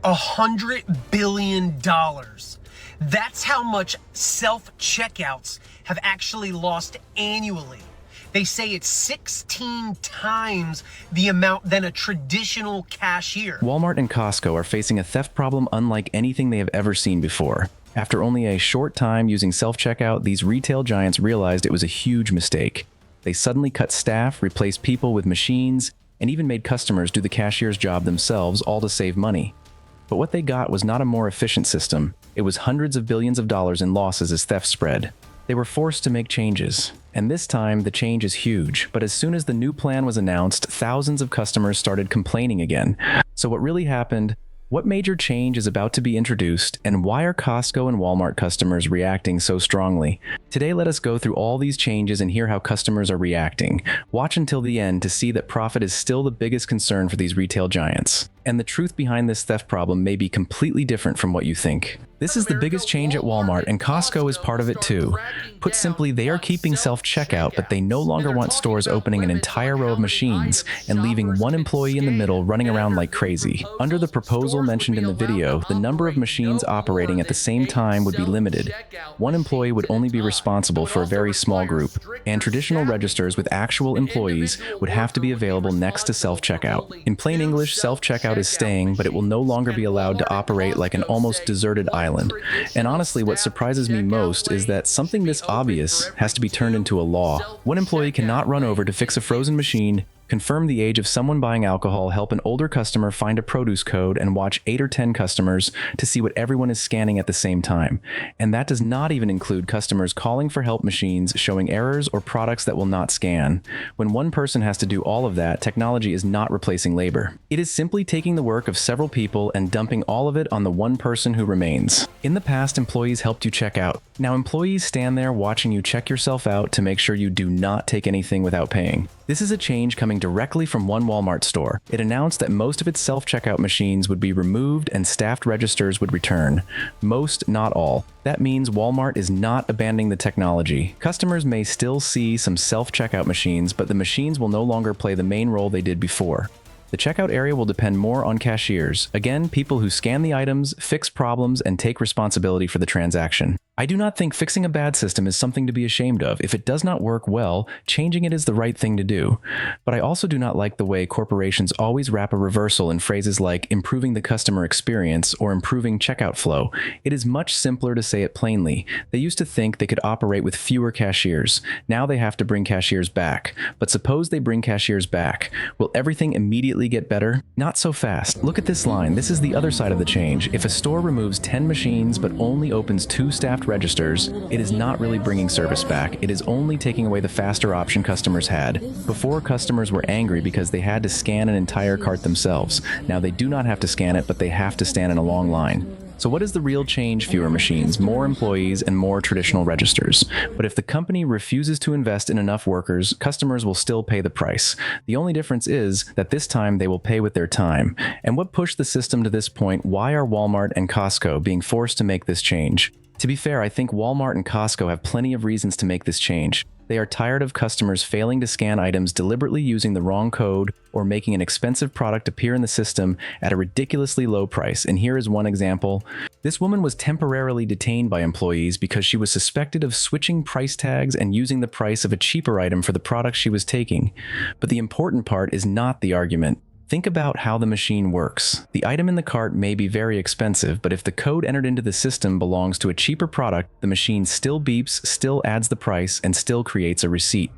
$100 billion. That's how much self-checkouts have actually lost annually. They say it's 16 times the amount than a traditional cashier. Walmart and Costco are facing a theft problem unlike anything they have ever seen before. After only a short time using self-checkout, these retail giants realized it was a huge mistake. They suddenly cut staff, replaced people with machines, and even made customers do the cashier's job themselves, all to save money. But what they got was not a more efficient system. It was hundreds of billions of dollars in losses as theft spread. They were forced to make changes. And this time, the change is huge. But as soon as the new plan was announced, thousands of customers started complaining again. So what really happened? What major change is about to be introduced, and why are Costco and Walmart customers reacting so strongly? Today, let us go through all these changes and hear how customers are reacting. Watch until the end to see that profit is still the biggest concern for these retail giants. And the truth behind this theft problem may be completely different from what you think. This is the biggest change at Walmart, and Costco is part of it too. Put simply, they are keeping self-checkout, but they no longer want stores opening an entire row of machines and leaving one employee in the middle running around like crazy. Under the proposal mentioned in the video, the number of machines operating at the same time would be limited. One employee would only be responsible for a very small group, and traditional registers with actual employees would have to be available next to self-checkout. In plain English, self-checkout is staying, but it will no longer be allowed to operate like an almost deserted island. And honestly, what surprises me most is that something this obvious has to be turned into a law. One employee cannot run over to fix a frozen machine, confirm the age of someone buying alcohol, help an older customer find a produce code, and watch 8 or 10 customers to see what everyone is scanning at the same time. And that does not even include customers calling for help machines, showing errors, or products that will not scan. When one person has to do all of that, technology is not replacing labor. It is simply taking the work of several people and dumping all of it on the one person who remains. In the past, employees helped you check out. Now employees stand there watching you check yourself out to make sure you do not take anything without paying. This is a change coming directly from one Walmart store. It announced that most of its self-checkout machines would be removed and staffed registers would return. Most, not all. That means Walmart is not abandoning the technology. Customers may still see some self-checkout machines, but the machines will no longer play the main role they did before. The checkout area will depend more on cashiers. Again, people who scan the items, fix problems, and take responsibility for the transaction. I do not think fixing a bad system is something to be ashamed of. If it does not work well, changing it is the right thing to do. But I also do not like the way corporations always wrap a reversal in phrases like improving the customer experience or improving checkout flow. It is much simpler to say it plainly. They used to think they could operate with fewer cashiers. Now they have to bring cashiers back. But suppose they bring cashiers back. Will everything immediately get better? Not so fast. Look at this line. This is the other side of the change. If a store removes 10 machines but only opens 2 staffed registers, it is not really bringing service back. It is only taking away the faster option customers had. Before, customers were angry because they had to scan an entire cart themselves. Now they do not have to scan it, but they have to stand in a long line. So what is the real change? Fewer machines, more employees, and more traditional registers. But if the company refuses to invest in enough workers, customers will still pay the price. The only difference is that this time they will pay with their time. And what pushed the system to this point? Why are Walmart and Costco being forced to make this change? To be fair, I think Walmart and Costco have plenty of reasons to make this change. They are tired of customers failing to scan items, deliberately using the wrong code, or making an expensive product appear in the system at a ridiculously low price. And here is one example. This woman was temporarily detained by employees because she was suspected of switching price tags and using the price of a cheaper item for the product she was taking. But the important part is not the argument. Think about how the machine works. The item in the cart may be very expensive, but if the code entered into the system belongs to a cheaper product, the machine still beeps, still adds the price, and still creates a receipt.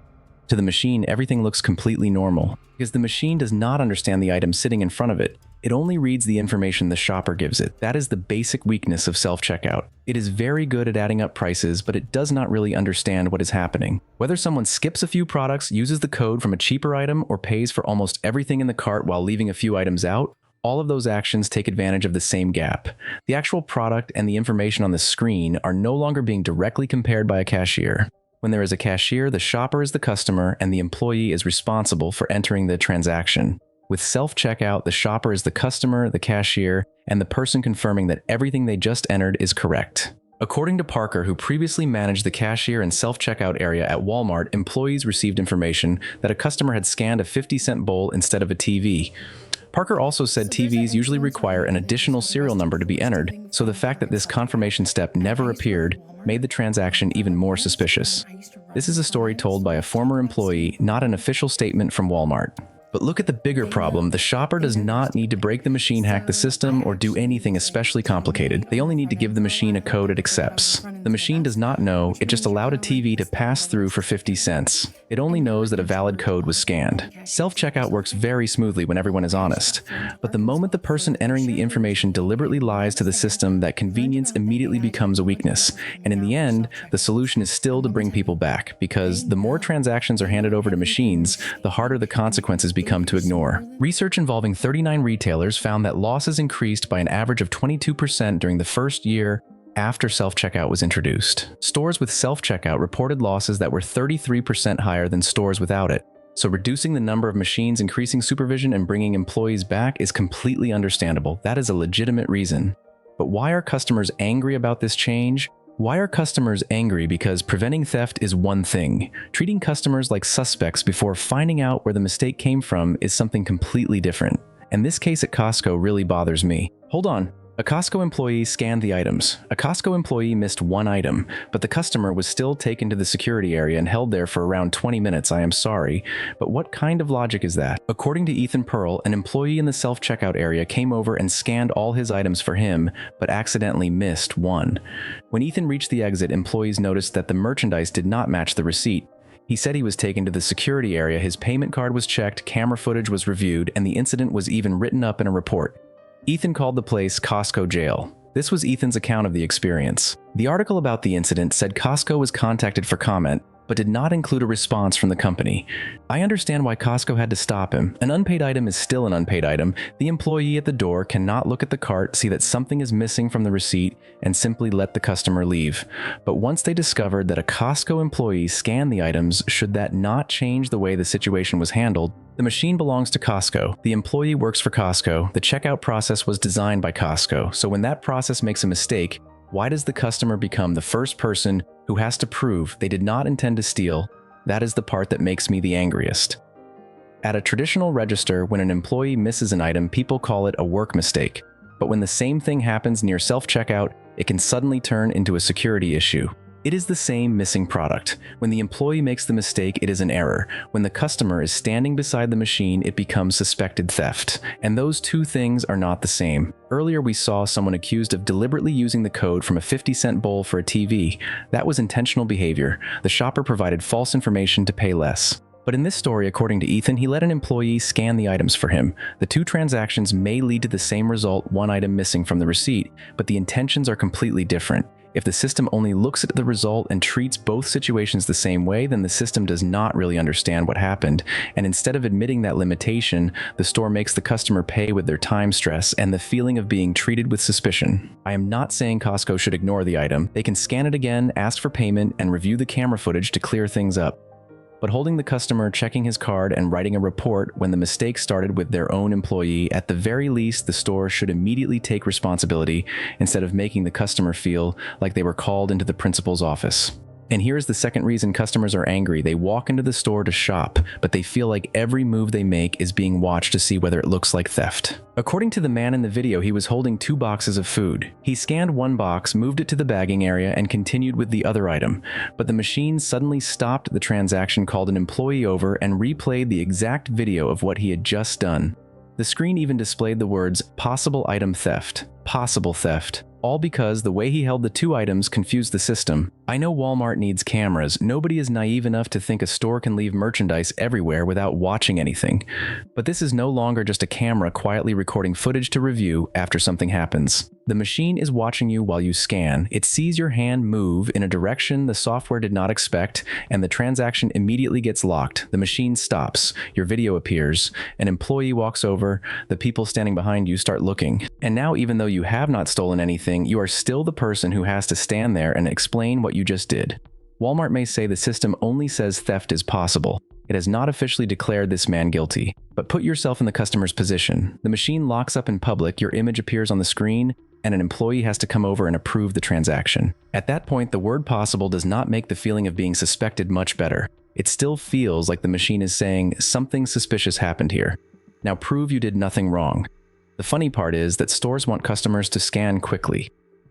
To the machine, everything looks completely normal, because the machine does not understand the item sitting in front of it. It only reads the information the shopper gives it. That is the basic weakness of self-checkout. It is very good at adding up prices, but it does not really understand what is happening. Whether someone skips a few products, uses the code from a cheaper item, or pays for almost everything in the cart while leaving a few items out, all of those actions take advantage of the same gap. The actual product and the information on the screen are no longer being directly compared by a cashier. When there is a cashier, the shopper is the customer, and the employee is responsible for entering the transaction. With self-checkout, the shopper is the customer, the cashier, and the person confirming that everything they just entered is correct. According to Parker, who previously managed the cashier and self-checkout area at Walmart, employees received information that a customer had scanned a 50-cent bowl instead of a TV. Parker also said TVs usually require an additional serial number to be entered, so the fact that this confirmation step never appeared made the transaction even more suspicious. This is a story told by a former employee, not an official statement from Walmart. But look at the bigger problem. The shopper does not need to break the machine, hack the system, or do anything especially complicated. They only need to give the machine a code it accepts. The machine does not know, it just allowed a TV to pass through for 50 cents. It only knows that a valid code was scanned. Self-checkout works very smoothly when everyone is honest. But the moment the person entering the information deliberately lies to the system, that convenience immediately becomes a weakness. And in the end, the solution is still to bring people back, because the more transactions are handed over to machines, the harder the consequences become to ignore. Research involving 39 retailers found that losses increased by an average of 22% during the first year after self-checkout was introduced. Stores with self-checkout reported losses that were 33% higher than stores without it. So reducing the number of machines, increasing supervision, and bringing employees back is completely understandable. That is a legitimate reason. But why are customers angry about this change? Why are customers angry? Because preventing theft is one thing. Treating customers like suspects before finding out where the mistake came from is something completely different. And this case at Costco really bothers me. Hold on. A Costco employee scanned the items. A Costco employee missed one item, but the customer was still taken to the security area and held there for around 20 minutes. I am sorry, but what kind of logic is that? According to Ethan Pearl, an employee in the self-checkout area came over and scanned all his items for him, but accidentally missed one. When Ethan reached the exit, employees noticed that the merchandise did not match the receipt. He said he was taken to the security area, his payment card was checked, camera footage was reviewed, and the incident was even written up in a report. Ethan called the place Costco Jail. This was Ethan's account of the experience. The article about the incident said Costco was contacted for comment, but did not include a response from the company. I understand why Costco had to stop him. An unpaid item is still an unpaid item. The employee at the door cannot look at the cart, see that something is missing from the receipt, and simply let the customer leave. But once they discovered that a Costco employee scanned the items, should that not change the way the situation was handled? The machine belongs to Costco. The employee works for Costco. The checkout process was designed by Costco. So when that process makes a mistake, why does the customer become the first person who has to prove they did not intend to steal? That is the part that makes me the angriest. At a traditional register, when an employee misses an item, people call it a work mistake. But when the same thing happens near self-checkout, it can suddenly turn into a security issue. It is the same missing product. When the employee makes the mistake, it is an error. When the customer is standing beside the machine, it becomes suspected theft. And those two things are not the same. Earlier, we saw someone accused of deliberately using the code from a 50-cent bowl for a TV. That was intentional behavior. The shopper provided false information to pay less. But in this story, according to Ethan, he let an employee scan the items for him. The two transactions may lead to the same result, one item missing from the receipt, but the intentions are completely different. If the system only looks at the result and treats both situations the same way, then the system does not really understand what happened. And instead of admitting that limitation, the store makes the customer pay with their time stress and the feeling of being treated with suspicion. I am not saying Costco should ignore the item. They can scan it again, ask for payment, and review the camera footage to clear things up. But holding the customer, checking his card, and writing a report when the mistake started with their own employee, at the very least, the store should immediately take responsibility instead of making the customer feel like they were called into the principal's office. And here's the second reason customers are angry. They walk into the store to shop, but they feel like every move they make is being watched to see whether it looks like theft. According to the man in the video, he was holding 2 boxes of food. He scanned one box, moved it to the bagging area, and continued with the other item. But the machine suddenly stopped the transaction, called an employee over, and replayed the exact video of what he had just done. The screen even displayed the words, "possible item theft," "possible theft," all because the way he held the 2 items confused the system. I know Walmart needs cameras. Nobody is naive enough to think a store can leave merchandise everywhere without watching anything. But this is no longer just a camera quietly recording footage to review after something happens. The machine is watching you while you scan. It sees your hand move in a direction the software did not expect, and the transaction immediately gets locked. The machine stops. Your video appears. An employee walks over. The people standing behind you start looking. And now, even though you have not stolen anything, you are still the person who has to stand there and explain what you just did. Walmart may say the system only says theft is possible. It has not officially declared this man guilty. But put yourself in the customer's position. The machine locks up in public, your image appears on the screen, and an employee has to come over and approve the transaction. At that point, the word possible does not make the feeling of being suspected much better. It still feels like the machine is saying something suspicious happened here. Now prove you did nothing wrong. The funny part is that stores want customers to scan quickly.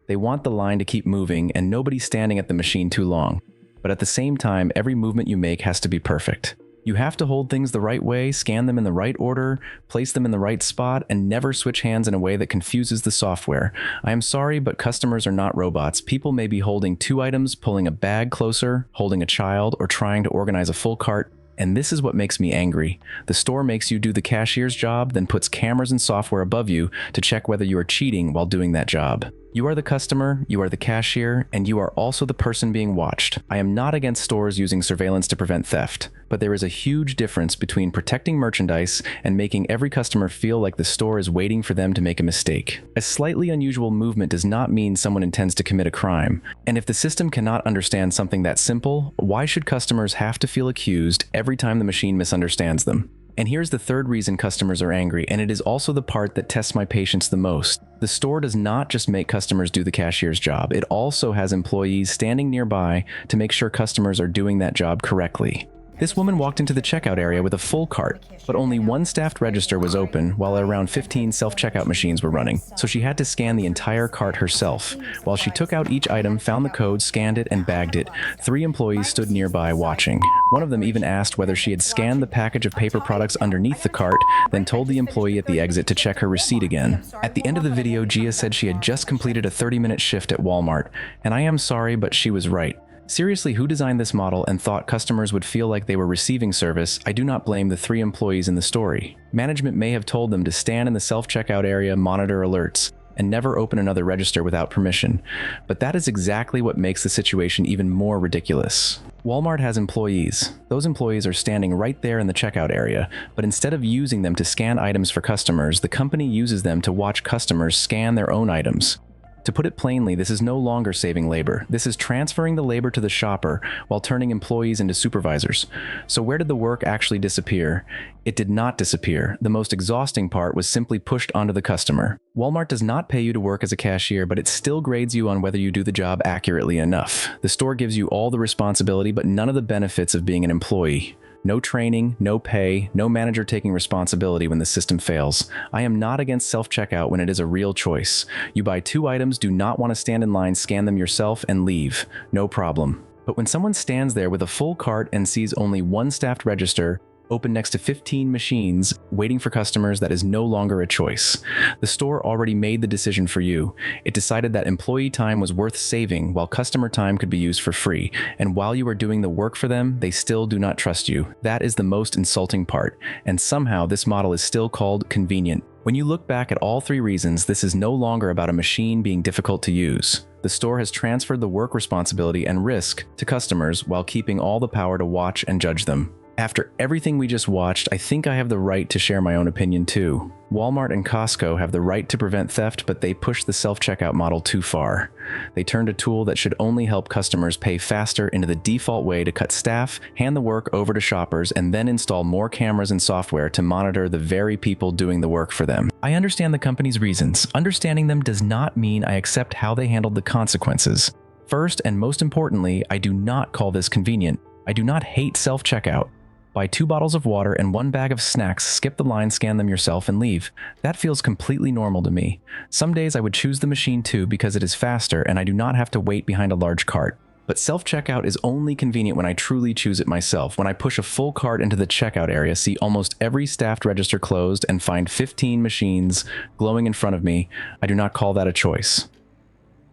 They want the line to keep moving and nobody standing at the machine too long. But at the same time, every movement you make has to be perfect. You have to hold things the right way, scan them in the right order, place them in the right spot, and never switch hands in a way that confuses the software. I am sorry, but customers are not robots. People may be holding 2 items, pulling a bag closer, holding a child, or trying to organize a full cart. And this is what makes me angry. The store makes you do the cashier's job, then puts cameras and software above you to check whether you are cheating while doing that job. You are the customer, you are the cashier, and you are also the person being watched. I am not against stores using surveillance to prevent theft, but there is a huge difference between protecting merchandise and making every customer feel like the store is waiting for them to make a mistake. A slightly unusual movement does not mean someone intends to commit a crime. And if the system cannot understand something that simple, why should customers have to feel accused every time the machine misunderstands them? And here's the third reason customers are angry, and it is also the part that tests my patience the most. The store does not just make customers do the cashier's job, it also has employees standing nearby to make sure customers are doing that job correctly. This woman walked into the checkout area with a full cart, but only one staffed register was open while around 15 self-checkout machines were running, so she had to scan the entire cart herself. While she took out each item, found the code, scanned it, and bagged it, 3 employees stood nearby watching. One of them even asked whether she had scanned the package of paper products underneath the cart, then told the employee at the exit to check her receipt again. At the end of the video, Gia said she had just completed a 30-minute shift at Walmart, and I am sorry, but she was right. Seriously, who designed this model and thought customers would feel like they were receiving service? I do not blame the 3 employees in the story. Management may have told them to stand in the self-checkout area, monitor alerts, and never open another register without permission. But that is exactly what makes the situation even more ridiculous. Walmart has employees. Those employees are standing right there in the checkout area, but instead of using them to scan items for customers, the company uses them to watch customers scan their own items. To put it plainly, this is no longer saving labor. This is transferring the labor to the shopper while turning employees into supervisors. So where did the work actually disappear? It did not disappear. The most exhausting part was simply pushed onto the customer. Walmart does not pay you to work as a cashier, but it still grades you on whether you do the job accurately enough. The store gives you all the responsibility, but none of the benefits of being an employee. No training, no pay, no manager taking responsibility when the system fails. I am not against self-checkout when it is a real choice. You buy 2 items, do not want to stand in line, scan them yourself, and leave. No problem. But when someone stands there with a full cart and sees only 1 staffed register, open next to 15 machines, waiting for customers, that is no longer a choice. The store already made the decision for you. It decided that employee time was worth saving while customer time could be used for free. And while you are doing the work for them, they still do not trust you. That is the most insulting part. And somehow this model is still called convenient. When you look back at all 3 reasons, this is no longer about a machine being difficult to use. The store has transferred the work responsibility and risk to customers while keeping all the power to watch and judge them. After everything we just watched, I think I have the right to share my own opinion too. Walmart and Costco have the right to prevent theft, but they push the self-checkout model too far. They turned a tool that should only help customers pay faster into the default way to cut staff, hand the work over to shoppers, and then install more cameras and software to monitor the very people doing the work for them. I understand the company's reasons. Understanding them does not mean I accept how they handled the consequences. First and most importantly, I do not call this convenient. I do not hate self-checkout. Buy 2 bottles of water and 1 bag of snacks, skip the line, scan them yourself, and leave. That feels completely normal to me. Some days I would choose the machine too because it is faster and I do not have to wait behind a large cart. But self-checkout is only convenient when I truly choose it myself. When I push a full cart into the checkout area, see almost every staffed register closed, and find 15 machines glowing in front of me, I do not call that a choice.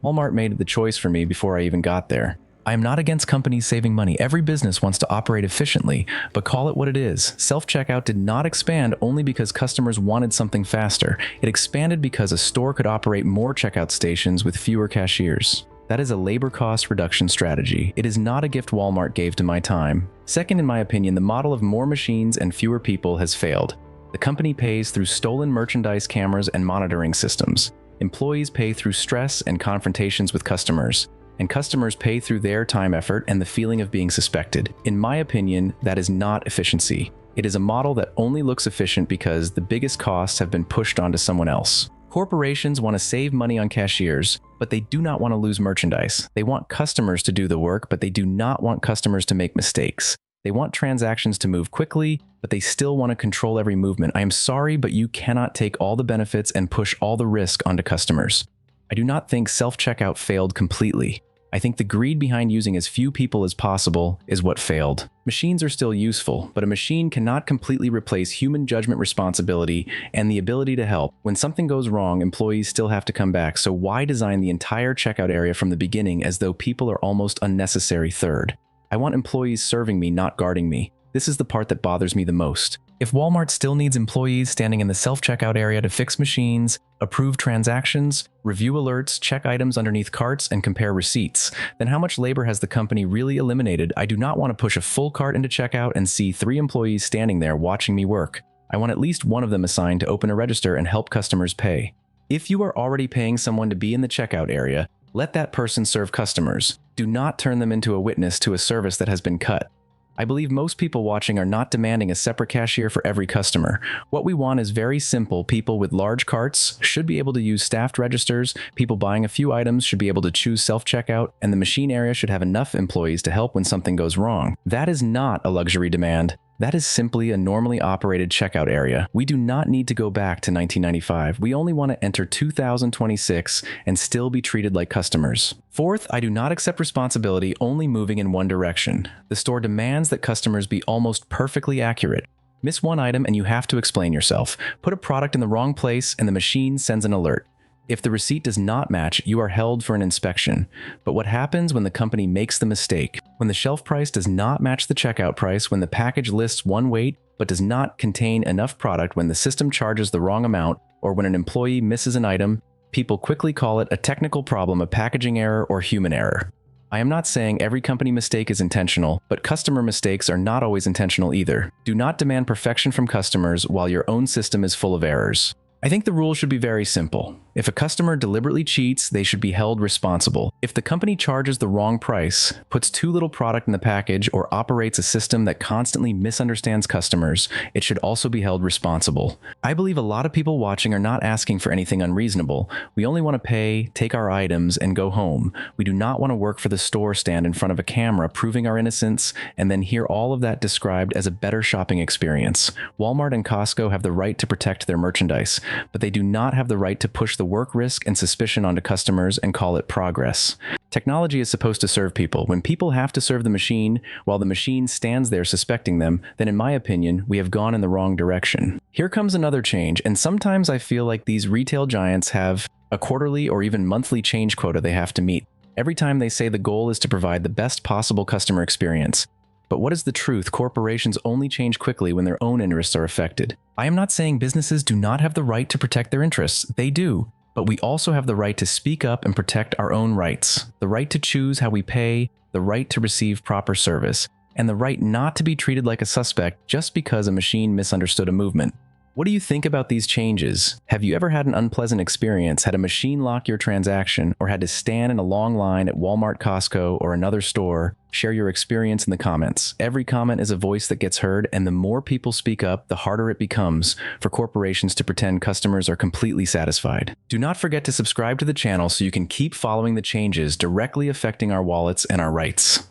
Walmart made the choice for me before I even got there. I am not against companies saving money. Every business wants to operate efficiently, but call it what it is. Self-checkout did not expand only because customers wanted something faster. It expanded because a store could operate more checkout stations with fewer cashiers. That is a labor cost reduction strategy. It is not a gift Walmart gave to my time. Second, in my opinion, the model of more machines and fewer people has failed. The company pays through stolen merchandise, cameras, and monitoring systems. Employees pay through stress and confrontations with customers. And customers pay through their time, effort, and the feeling of being suspected. In my opinion, that is not efficiency. It is a model that only looks efficient because the biggest costs have been pushed onto someone else. Corporations want to save money on cashiers, but they do not want to lose merchandise. They want customers to do the work, but they do not want customers to make mistakes. They want transactions to move quickly, but they still want to control every movement. I am sorry, but you cannot take all the benefits and push all the risk onto customers. I do not think self-checkout failed completely. I think the greed behind using as few people as possible is what failed. Machines are still useful, but a machine cannot completely replace human judgment, responsibility, and the ability to help. When something goes wrong, employees still have to come back, so why design the entire checkout area from the beginning as though people are almost unnecessary third? I want employees serving me, not guarding me. This is the part that bothers me the most. If Walmart still needs employees standing in the self-checkout area to fix machines, approve transactions, review alerts, check items underneath carts, and compare receipts, then how much labor has the company really eliminated? I do not want to push a full cart into checkout and see 3 employees standing there watching me work. I want at least one of them assigned to open a register and help customers pay. If you are already paying someone to be in the checkout area, let that person serve customers. Do not turn them into a witness to a service that has been cut. I believe most people watching are not demanding a separate cashier for every customer. What we want is very simple. People with large carts should be able to use staffed registers, people buying a few items should be able to choose self-checkout, and the machine area should have enough employees to help when something goes wrong. That is not a luxury demand. That is simply a normally operated checkout area. We do not need to go back to 1995. We only want to enter 2026 and still be treated like customers. Fourth, I do not accept responsibility only moving in one direction. The store demands that customers be almost perfectly accurate. Miss one item and you have to explain yourself. Put a product in the wrong place and the machine sends an alert. If the receipt does not match, you are held for an inspection. But what happens when the company makes the mistake? When the shelf price does not match the checkout price, when the package lists one weight but does not contain enough product, when the system charges the wrong amount, or when an employee misses an item, people quickly call it a technical problem, a packaging error, or human error. I am not saying every company mistake is intentional, but customer mistakes are not always intentional either. Do not demand perfection from customers while your own system is full of errors. I think the rule should be very simple. If a customer deliberately cheats, they should be held responsible. If the company charges the wrong price, puts too little product in the package, or operates a system that constantly misunderstands customers, it should also be held responsible. I believe a lot of people watching are not asking for anything unreasonable. We only want to pay, take our items, and go home. We do not want to work for the store stand in front of a camera proving our innocence, and then hear all of that described as a better shopping experience. Walmart and Costco have the right to protect their merchandise, but they do not have the right to push the work risk and suspicion onto customers and call it progress. Technology is supposed to serve people. When people have to serve the machine while the machine stands there suspecting them, then in my opinion, we have gone in the wrong direction. Here comes another change, and sometimes I feel like these retail giants have a quarterly or even monthly change quota they have to meet. Every time they say the goal is to provide the best possible customer experience. But what is the truth? Corporations only change quickly when their own interests are affected. I am not saying businesses do not have the right to protect their interests. They do. But we also have the right to speak up and protect our own rights. The right to choose how we pay, the right to receive proper service, and the right not to be treated like a suspect just because a machine misunderstood a movement. What do you think about these changes? Have you ever had an unpleasant experience, had a machine lock your transaction, or had to stand in a long line at Walmart, Costco, or another store? Share your experience in the comments. Every comment is a voice that gets heard, and the more people speak up, the harder it becomes for corporations to pretend customers are completely satisfied. Do not forget to subscribe to the channel so you can keep following the changes directly affecting our wallets and our rights.